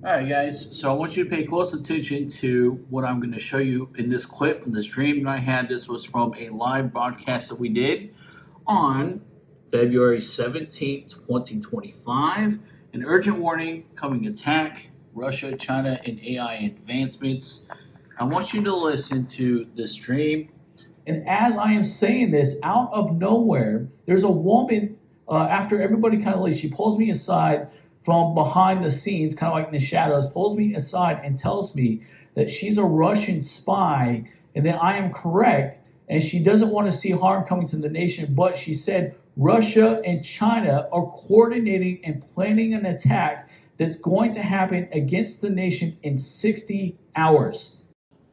All right, guys. So I want you to pay close attention to what I'm going to show you in this clip from this dream that I had. This was from a live broadcast that we did on February 17th, 2025. An urgent warning coming attack, Russia, China, and AI advancements. I want you to listen to this dream. And as I am saying this, out of nowhere, there's a woman, after everybody kind of leaves, she pulls me aside from behind the scenes, kind of like in the shadows, pulls me aside and tells me that she's a Russian spy and that I am correct. And she doesn't want to see harm coming to the nation, but she said Russia and China are coordinating and planning an attack that's going to happen against the nation in 60 hours.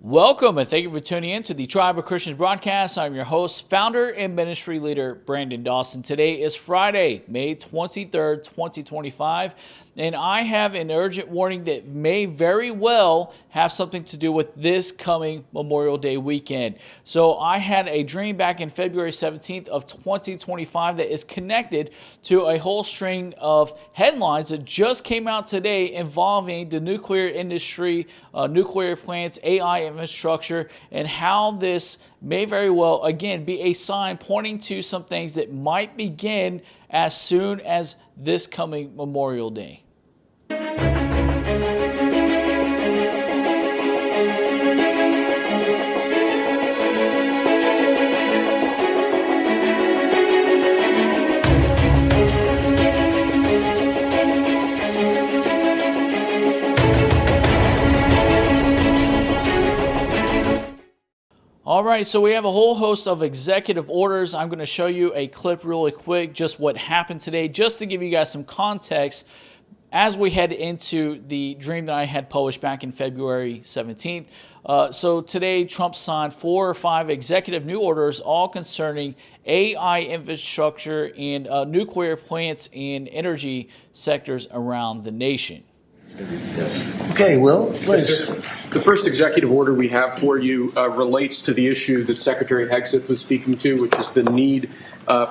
Welcome and thank you for tuning in to the Tribe of Christians broadcast. I'm your host, founder, and ministry leader, Brandon Dawson. Today is Friday, May 23rd, 2025, and I have an urgent warning that may very well have something to do with this coming Memorial Day weekend. So I had a dream back in February 17th of 2025 that is connected to a whole string of headlines that just came out today involving the nuclear industry, nuclear plants, AI infrastructure, and how this may very well, again, be a sign pointing to some things that might begin as soon as this coming Memorial Day. All right, so we have a whole host of executive orders. I'm going to show you a clip really quick, just what happened today, just to give you guys some context as we head into the dream that I had published back in February 17th. So today, Trump signed 4 or 5 executive new orders, all concerning AI infrastructure and nuclear plants and energy sectors around the nation. Yes. Okay, Will, please. The first executive order we have for you relates to the issue that Secretary Hegseth was speaking to, which is the need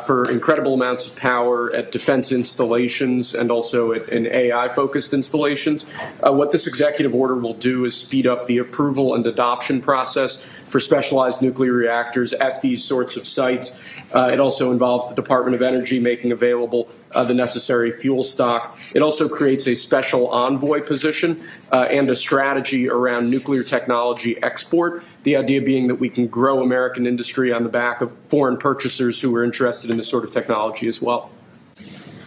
for incredible amounts of power at defense installations and also in AI-focused installations. What this executive order will do is speed up the approval and adoption process for specialized nuclear reactors at these sorts of sites. It also involves the Department of Energy making available the necessary fuel stock. It also creates a special envoy position and a strategy around nuclear technology export, the idea being that we can grow American industry on the back of foreign purchasers who are interested in this sort of technology as well.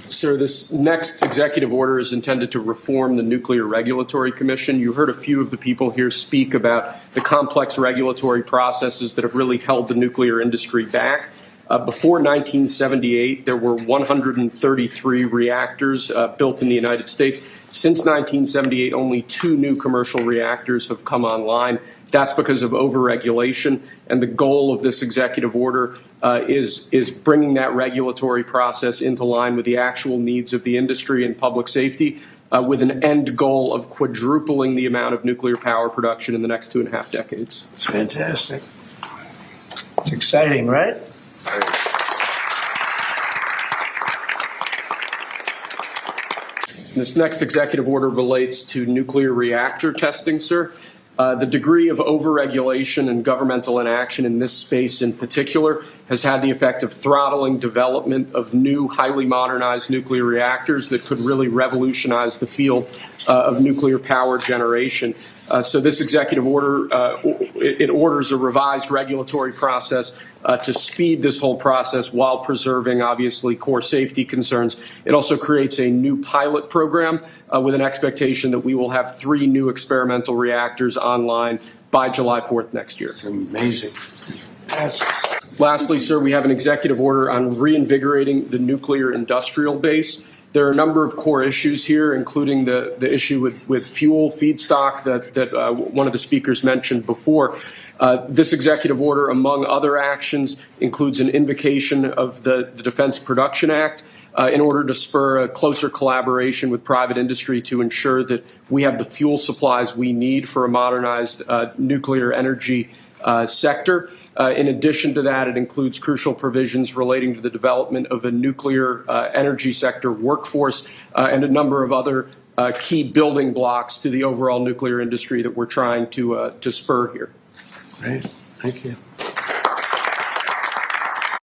Sir, this next executive order is intended to reform the Nuclear Regulatory Commission. You heard a few of the people here speak about the complex regulatory processes that have really held the nuclear industry back. Before 1978, there were 133 reactors built in the United States. Since 1978, only 2 new commercial reactors have come online. That's because of overregulation, and the goal of this executive order is bringing that regulatory process into line with the actual needs of the industry and public safety, with an end goal of quadrupling the amount of nuclear power production in the next 2.5 decades. It's fantastic. It's exciting, right? This next executive order relates to nuclear reactor testing, sir. The degree of overregulation and governmental inaction in this space in particular has had the effect of throttling development of new, highly modernized nuclear reactors that could really revolutionize the field of nuclear power generation. So this executive order, it orders a revised regulatory process to speed this whole process while preserving, obviously, core safety concerns. It also creates a new pilot program with an expectation that we will have 3 new experimental reactors online by July 4th next year. It's amazing. Yes. Lastly, sir, we have an executive order on reinvigorating the nuclear industrial base. There are a number of core issues here, including the issue with fuel feedstock that one of the speakers mentioned before. This executive order, among other actions, includes an invocation of the Defense Production Act in order to spur a closer collaboration with private industry to ensure that we have the fuel supplies we need for a modernized nuclear energy sector. In addition to that, it includes crucial provisions relating to the development of a nuclear energy sector workforce and a number of other key building blocks to the overall nuclear industry that we're trying to spur here. Great. Thank you.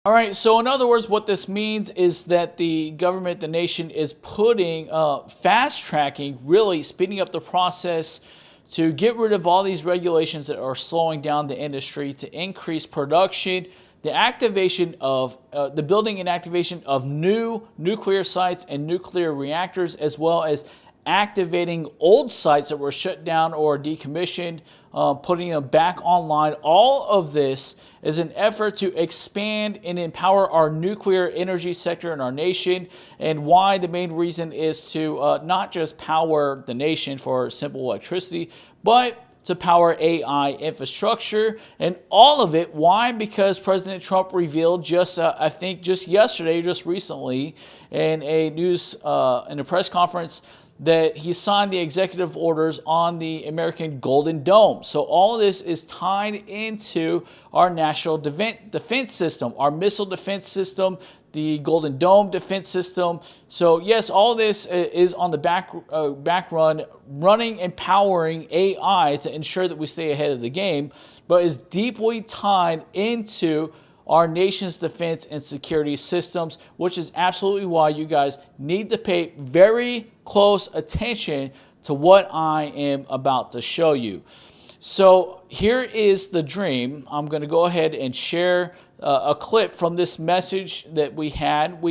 All right, so in other words, what this means is that the government, the nation, is putting, fast-tracking, really speeding up the process to get rid of all these regulations that are slowing down the industry, to increase production, the activation of, the building and activation of new nuclear sites and nuclear reactors, as well as activating old sites that were shut down or decommissioned, putting them back online. All of this is an effort to expand and empower our nuclear energy sector in our nation. And why? The main reason is to not just power the nation for simple electricity, but to power AI infrastructure and all of it. Why? Because President Trump revealed I think just yesterday, just recently, in a press conference, that he signed the executive orders on the American Golden Dome. So all of this is tied into our national defense system, our missile defense system, the Golden Dome defense system. So yes, all this is on the back run, running and powering AI to ensure that we stay ahead of the game, but is deeply tied into our nation's defense and security systems, which is absolutely why you guys need to pay very close attention to what I am about to show you. So here is the dream. I'm going to go ahead and share a clip from this message that we had.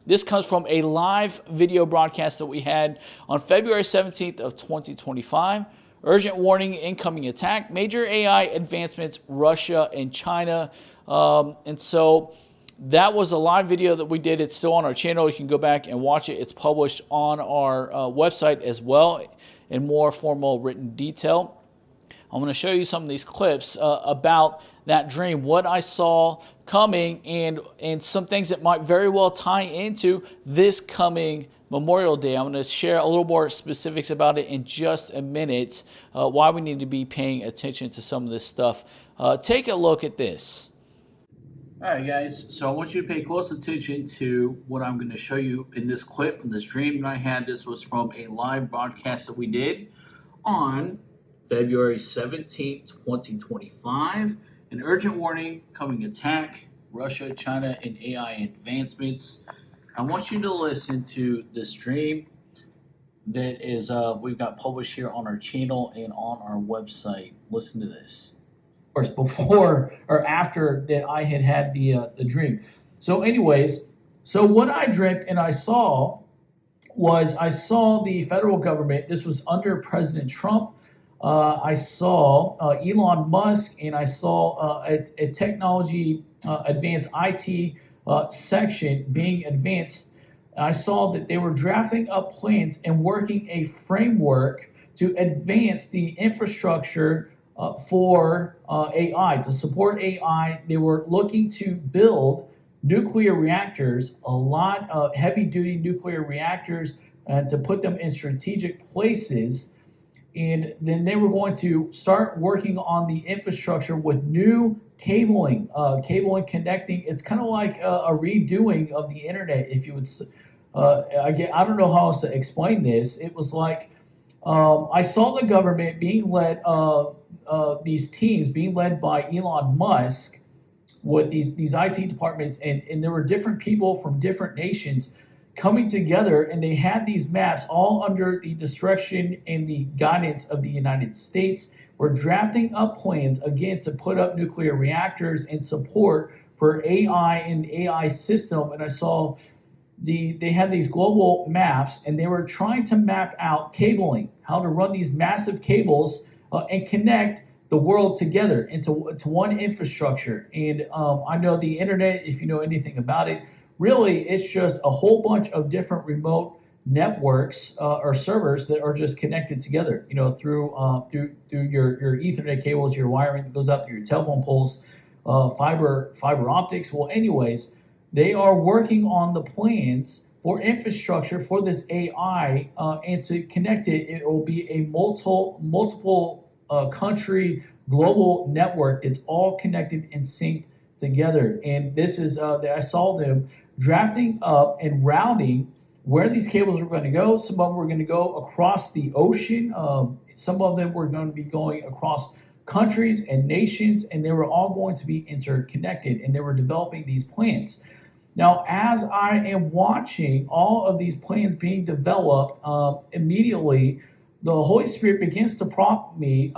This comes from a live video broadcast that we had on February 17th of 2025. Urgent warning, incoming attack, major AI advancements, Russia and China. And so that was a live video that we did. It's still on our channel. You can go back and watch it. It's published on our website as well in more formal written detail. I'm going to show you some of these clips about that dream, what I saw coming, and some things that might very well tie into this coming Memorial Day. I'm going to share a little more specifics about it in just a minute, why we need to be paying attention to some of this stuff. Take a look at this. All right, guys, so I want you to pay close attention to what I'm going to show you in this clip from this dream that I had. This was from a live broadcast that we did on February 17th, 2025. An urgent warning, coming attack, Russia, China, and AI advancements. I want you to listen to this dream that is we've got published here on our channel and on our website. Listen to this. Before or after that I had the dream. So anyways, so what I dreamt and I saw the federal government. This was under President Trump. I saw Elon Musk, and I saw a technology advanced IT section being advanced. I saw that they were drafting up plans and working a framework to advance the infrastructure for AI, to support AI. They were looking to build nuclear reactors, a lot of heavy-duty nuclear reactors, and to put them in strategic places. And then they were going to start working on the infrastructure with new cabling connecting. It's kind of like a redoing of the internet, if you would. I don't know how else to explain this. It was like I saw the government being led, these teams being led by Elon Musk with these IT departments, and there were different people from different nations coming together, and they had these maps all under the direction and the guidance of the United States. We're drafting up plans, again, to put up nuclear reactors and support for AI and AI system. And I saw they had these global maps, and they were trying to map out cabling, how to run these massive cables and connect the world together into one infrastructure. And I know the internet, if you know anything about it, really, it's just a whole bunch of different remote networks or servers that are just connected together, through your Ethernet cables, your wiring that goes out through your telephone poles, fiber optics. Well, anyways, they are working on the plans for infrastructure for this AI, and to connect it, it will be a multiple country global network that's all connected and synced together. And this is I saw them drafting up and routing where these cables were going to go. Some of them were going to go across the ocean. Some of them were going to be going across countries and nations, and they were all going to be interconnected, and they were developing these plans. Now, as I am watching all of these plans being developed, immediately the Holy Spirit begins to prompt me.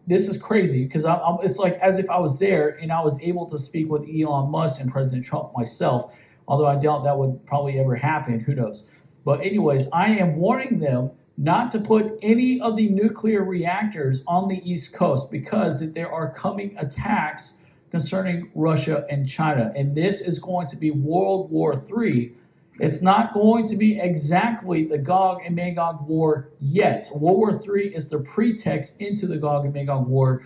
This is crazy because it's like as if I was there and I was able to speak with Elon Musk and President Trump myself, although I doubt that would probably ever happen. Who knows? But anyways, I am warning them not to put any of the nuclear reactors on the East Coast because there are coming attacks concerning Russia and China. And this is going to be World War III. It's not going to be exactly the Gog and Magog war yet. World War III is the pretext into the Gog and Magog war.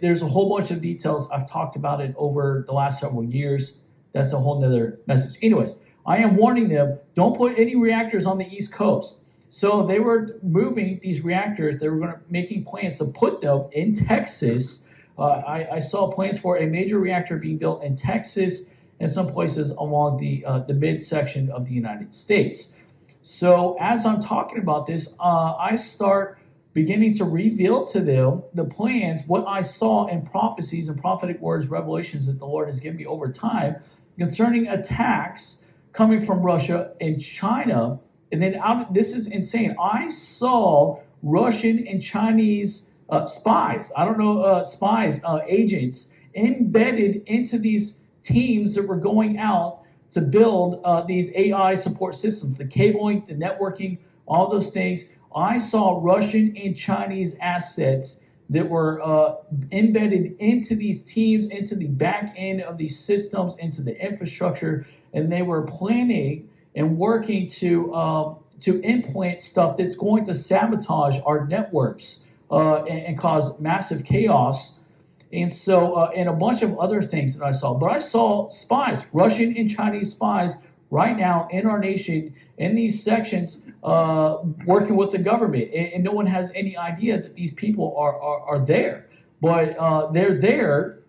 There's a whole bunch of details. I've talked about it over the last several years. That's a whole nother message. Anyways, I am warning them, don't put any reactors on the East Coast. So they were moving these reactors. They were making plans to put them in Texas. I saw plans for a major reactor being built in Texas and some places along the midsection of the United States. So as I'm talking about this, I start beginning to reveal to them the plans, what I saw in prophecies and prophetic words, revelations that the Lord has given me over time concerning attacks coming from Russia and China. And then this is insane. I saw Russian and Chinese spies, agents embedded into these teams that were going out to build these AI support systems, the cabling, the networking, all those things. I saw Russian and Chinese assets that were embedded into these teams, into the back end of these systems, into the infrastructure, and they were planning and working to implant stuff that's going to sabotage our networks and cause massive chaos. And so, and a bunch of other things that I saw. But I saw spies, Russian and Chinese spies, right now in our nation, in these sections, working with the government. And no one has any idea that these people are there. But they're there,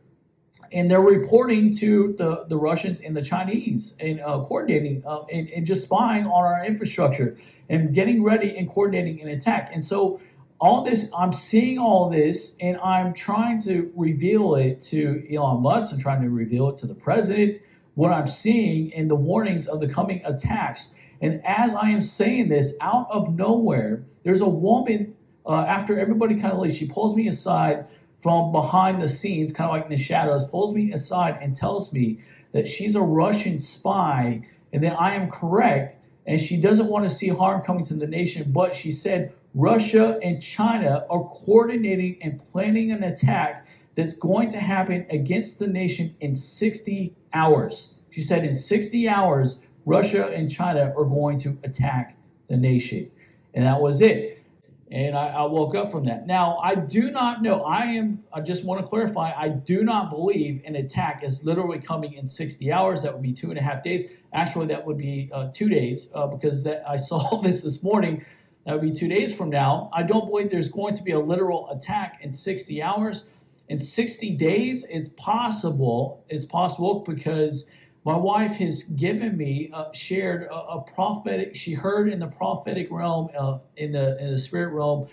and they're reporting to the Russians and the Chinese and coordinating and just spying on our infrastructure and getting ready and coordinating an attack. And so all this, I'm seeing all this, and I'm trying to reveal it to Elon Musk. I'm trying to reveal it to the president, what I'm seeing and the warnings of the coming attacks. And as I am saying this, out of nowhere, there's a woman, after everybody kind of leaves, she pulls me aside from behind the scenes, kind of like in the shadows, pulls me aside and tells me that she's a Russian spy and that I am correct. And she doesn't want to see harm coming to the nation, but she said Russia and China are coordinating and planning an attack that's going to happen against the nation in 60 hours. She said in 60 hours, Russia and China are going to attack the nation. And that was it. And I woke up from that. Now, I do not know. I just want to clarify, I do not believe an attack is literally coming in 60 hours. That would be 2.5 days. Actually, that would be 2 days because I saw this morning. That would be 2 days from now. I don't believe there's going to be a literal attack in 60 hours. In 60 days, it's possible. It's possible because my wife has given me, shared a prophetic, she heard in the prophetic realm, in the spirit realm,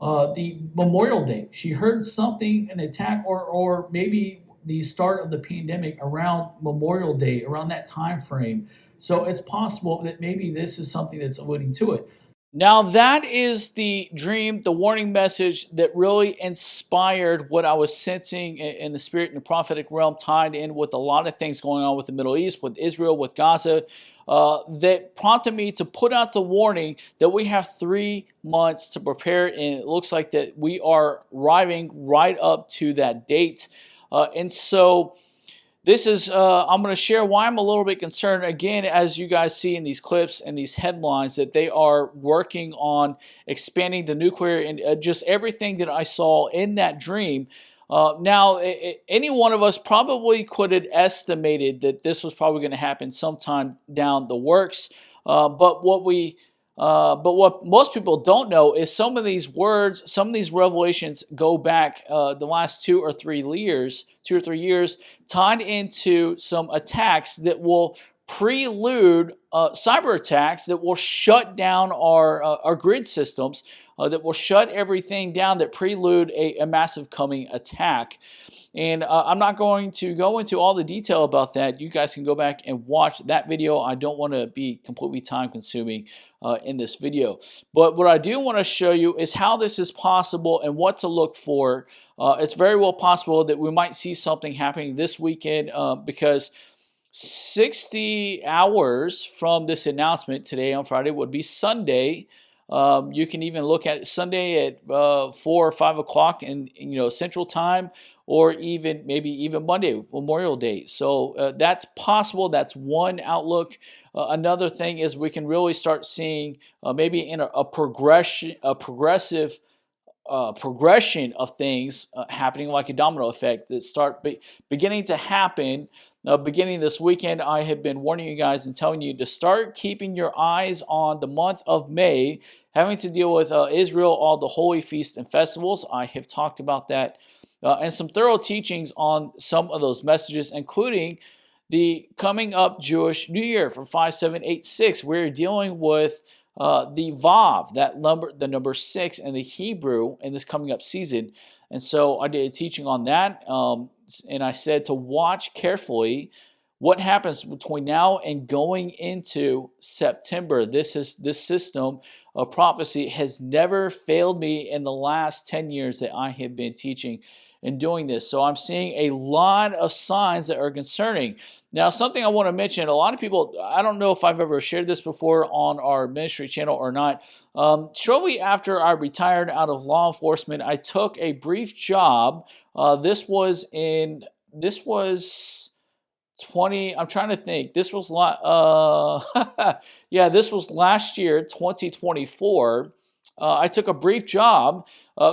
the Memorial Day. She heard something, an attack, or maybe the start of the pandemic around Memorial Day, around that time frame. So it's possible that maybe this is something that's alluding to it. Now, that is the dream, the warning message that really inspired what I was sensing in the spirit and the prophetic realm, tied in with a lot of things going on with the Middle East, with Israel, with Gaza, that prompted me to put out the warning that we have 3 months to prepare, and it looks like that we are arriving right up to that date. And so this is, I'm going to share why I'm a little bit concerned. Again, as you guys see in these clips and these headlines, that they are working on expanding the nuclear and just everything that I saw in that dream. Now, any one of us probably could have estimated that this was probably going to happen sometime down the works. But what most people don't know is some of these words, some of these revelations go back the last 2 or 3 years, tied into some attacks that will prelude cyber attacks that will shut down our grid systems, that will shut everything down, that prelude a massive coming attack. And I'm not going to go into all the detail about that. You guys can go back and watch that video. I don't want to be completely time consuming in this video. But what I do want to show you is how this is possible and what to look for. It's very well possible that we might see something happening this weekend because 60 hours from this announcement today on Friday would be Sunday. You can even look at it Sunday at 4 or 5 o'clock in Central Time, or maybe even Monday, Memorial Day. So that's possible. That's one outlook. Another thing is we can really start seeing maybe in a progressive progression of things happening, like a domino effect that start beginning to happen. Beginning this weekend, I have been warning you guys and telling you to start keeping your eyes on the month of May, having to deal with Israel, all the holy feasts and festivals. I have talked about that and some thorough teachings on some of those messages, including the coming up Jewish New Year for 5786. We're dealing with the Vav, the number 6 in the Hebrew in this coming up season. And so I did a teaching on that, and I said to watch carefully what happens between now and going into September. This system of prophecy has never failed me in the last 10 years that I have been teaching and doing this. So I'm seeing a lot of signs that are concerning. Now, something I want to mention, a lot of people, I don't know if I've ever shared this before on our ministry channel or not. Shortly after I retired out of law enforcement, I took a brief job. This was 20, I'm trying to think. This was this was last year, 2024. I took a brief job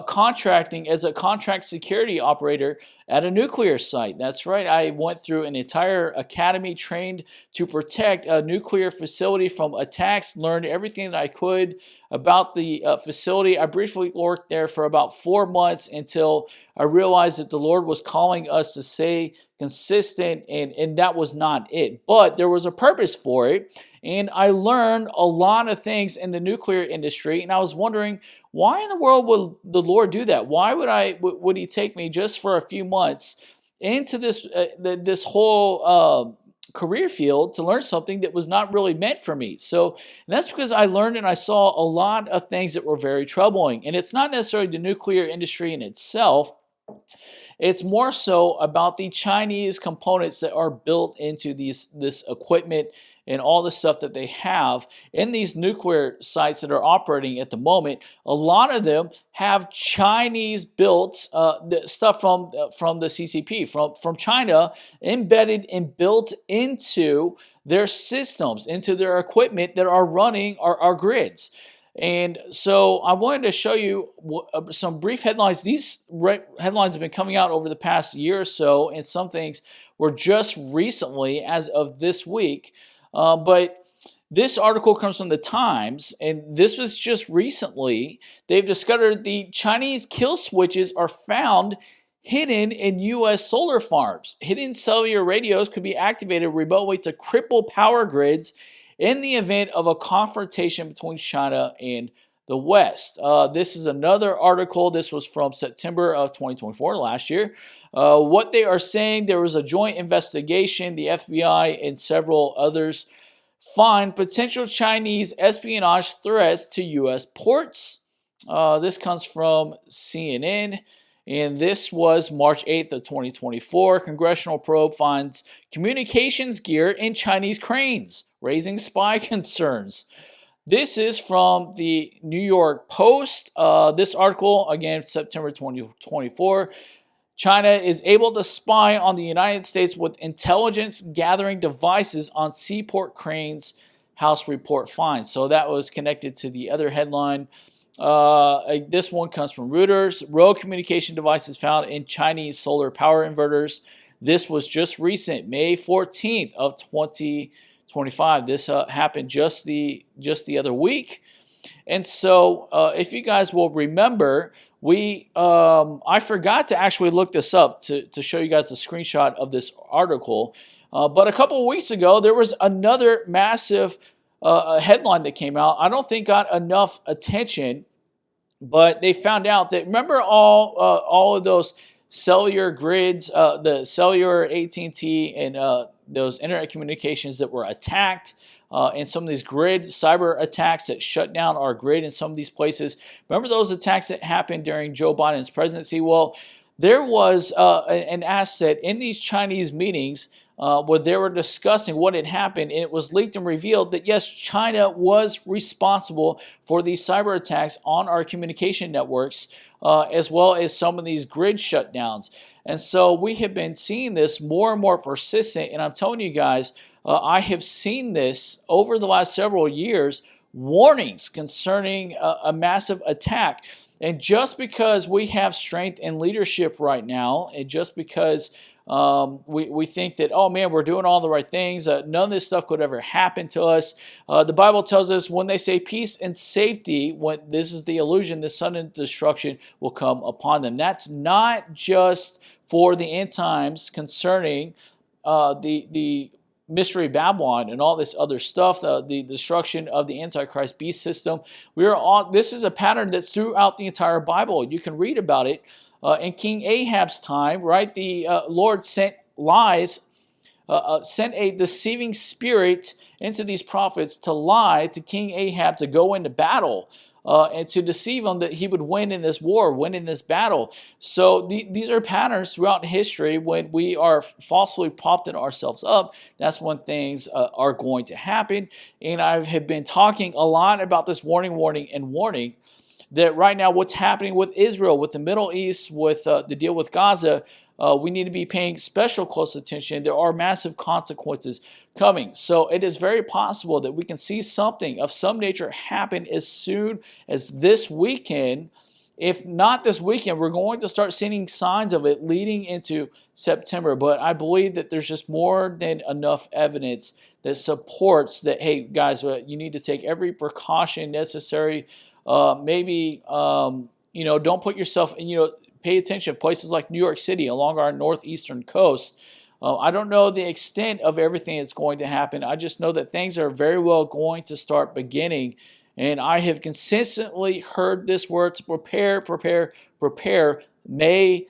contracting as a contract security operator at a nuclear site. That's right. I went through an entire academy trained to protect a nuclear facility from attacks, learned everything that I could about the facility. I briefly worked there for about 4 months until I realized that the Lord was calling us to stay consistent, and that was not it. But there was a purpose for it. And I learned a lot of things in the nuclear industry, and I was wondering, why in the world would the Lord do that? Why would He take me just for a few months into this whole career field to learn something that was not really meant for me? So that's because I learned and I saw a lot of things that were very troubling. And it's not necessarily the nuclear industry in itself. It's more so about the Chinese components that are built into this equipment and all the stuff that they have in these nuclear sites that are operating at the moment. A lot of them have Chinese-built stuff from the CCP, from China, embedded and built into their systems, into their equipment that are running our grids. And so I wanted to show you some brief headlines. These headlines have been coming out over the past year or so, and some things were just recently, as of this week. But this article comes from the Times, and this was just recently. They've discovered the Chinese kill switches are found hidden in U.S. solar farms. Hidden cellular radios could be activated remotely to cripple power grids in the event of a confrontation between China and the West. This is another article. This was from September of 2024, last year. What they are saying, there was a joint investigation. The FBI and several others find potential Chinese espionage threats to U.S. ports. This comes from CNN. And this was March 8th of 2024. Congressional probe finds communications gear in Chinese cranes, raising spy concerns. This is from the New York Post. This article, again, September 2024. China is able to spy on the United States with intelligence gathering devices on seaport cranes, House report finds. So that was connected to the other headline. This one comes from Reuters. Rogue communication devices found in Chinese solar power inverters. This was just recent, May 14th of 2025. This happened just the other week. And so if you guys will remember, I forgot to actually look this up to show you guys a screenshot of this article. But a couple of weeks ago, there was another massive headline that came out. I don't think got enough attention, but they found out that, remember all of those cellular grids, the cellular AT&T and those internet communications that were attacked, and some of these grid cyber attacks that shut down our grid in some of these places. Remember those attacks that happened during Joe Biden's presidency? Well, there was an asset in these Chinese meetings where they were discussing what had happened, and it was leaked and revealed that, yes, China was responsible for these cyber attacks on our communication networks, as well as some of these grid shutdowns. And so we have been seeing this more and more persistent, and I'm telling you guys, I have seen this over the last several years, warnings concerning a massive attack. And just because we have strength in leadership right now, and just because we think that, oh man, we're doing all the right things, none of this stuff could ever happen to us. The Bible tells us when they say peace and safety, when this is the illusion, the sudden destruction will come upon them. That's not just for the end times concerning the mystery Babylon and all this other stuff, the destruction of the Antichrist beast system. This is a pattern that's throughout the entire Bible. You can read about it. In King Ahab's time, right, the Lord sent lies, sent a deceiving spirit into these prophets to lie to King Ahab to go into battle and to deceive him that he would win in this war, win in this battle. So these are patterns throughout history. When we are falsely propping ourselves up, that's when things are going to happen. And I have been talking a lot about this warning, that right now what's happening with Israel, with the Middle East, with the deal with Gaza, we need to be paying special close attention. There are massive consequences coming. So it is very possible that we can see something of some nature happen as soon as this weekend. If not this weekend, we're going to start seeing signs of it leading into September. But I believe that there's just more than enough evidence that supports that, hey, guys, you need to take every precaution necessary. Maybe, don't put yourself in, pay attention to places like New York City along our northeastern coast. I don't know the extent of everything that's going to happen. I just know that things are very well going to start beginning. And I have consistently heard this word to prepare, May.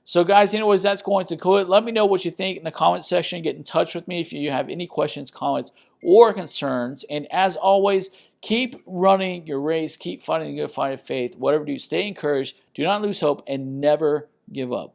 So guys, anyways, that's going to conclude it. Let me know what you think in the comment section. Get in touch with me if you have any questions, comments, or concerns. And as always, keep running your race. Keep fighting the good fight of faith. Whatever you do, stay encouraged. Do not lose hope and never give up.